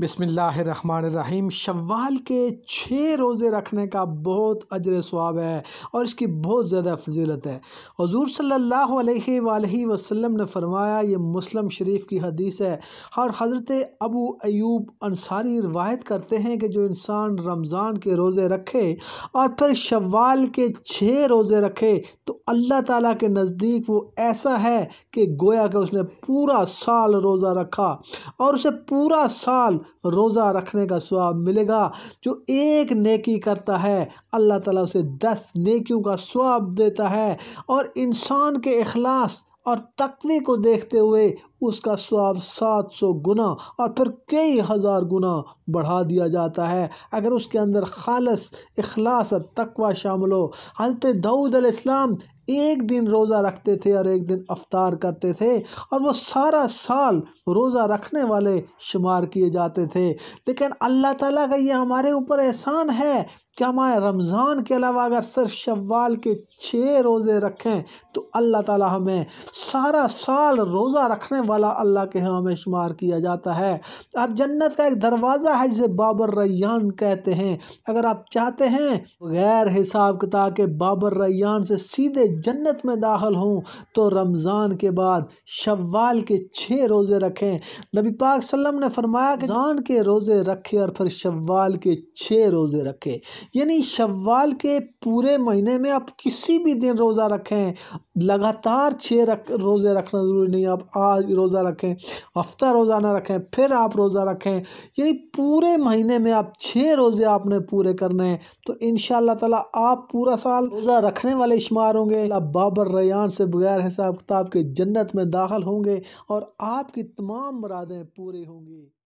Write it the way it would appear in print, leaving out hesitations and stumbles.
बिस्मिल्लाहिर्रहमानिर्रहीम। शव्वाल के 6 रोज़े रखने का बहुत अजर सवाब है और इसकी बहुत ज़्यादा फजीलत है। हुज़ूर सल्लल्लाहु अलैहि वसल्लम ने फरमाया, ये मुस्लिम शरीफ की हदीस है और हज़रत अबू अयूब अंसारी रिवायत करते हैं कि जो इंसान रमज़ान के रोज़े रखे और फिर शव्वाल के 6 रोज़े रखे तो अल्लाह ताला के नज़दीक वो ऐसा है कि गोया कि उसने पूरा साल रोज़ा रखा और उसे पूरा साल रोज़ा रखने का सवाब मिलेगा। जो एक नेकी करता है अल्लाह ताला उसे 10 नेकियों का सवाब देता है और इंसान के इखलास और तक़वी को देखते हुए उसका सवाब 700 गुना और फिर कई हज़ार गुना बढ़ा दिया जाता है अगर उसके अंदर खालिस इखलास और तक़वा शामिल हो। हज़रत दाऊद अलैहिस्सलाम एक दिन रोज़ा रखते थे और एक दिन अफ्तार करते थे और वो सारा साल रोज़ा रखने वाले शुमार किए जाते थे। लेकिन अल्लाह ताला का ये हमारे ऊपर एहसान है कि हमारे रमज़ान के अलावा अगर सिर्फ शव्वाल के 6 रोज़े रखें तो अल्लाह ताला हमें सारा साल रोज़ा रखने वाला अल्लाह के यहाँ हमें शुमार किया जाता है। और जन्नत का एक दरवाज़ा है जिसे बाबर रैयान कहते हैं। अगर आप चाहते हैं गैर हिसाब किताब के बाबर रैयान से सीधे जन्नत में दाखिल हों तो रमज़ान के बाद शव्वाल के 6 रोज़े रखें। नबी पाक सल्लल्लाहु अलैहि वसल्लम ने फरमाया कि रमज़ान के रोज़े रखे और फिर शव्वाल के 6 रोज़े रखे, यानी शव्वाल के पूरे महीने में आप किसी भी दिन रोज़ा रखें। लगातार 6 रोज़े रखना ज़रूरी नहीं, आप आज रोज़ा रखें, हफ्ता रोज़ा ना रखें, फिर आप रोज़ा रखें, यानी पूरे महीने में आप 6 रोज़े आपने पूरे करने हैं तो इंशाअल्लाह ताला आप पूरा साल रोज़ा रखने वाले शुमार होंगे। आप बाबर रैयान से बगैर हिसाब किताब के जन्नत में दाखिल होंगे और आपकी तमाम मुरादें पूरी होंगी।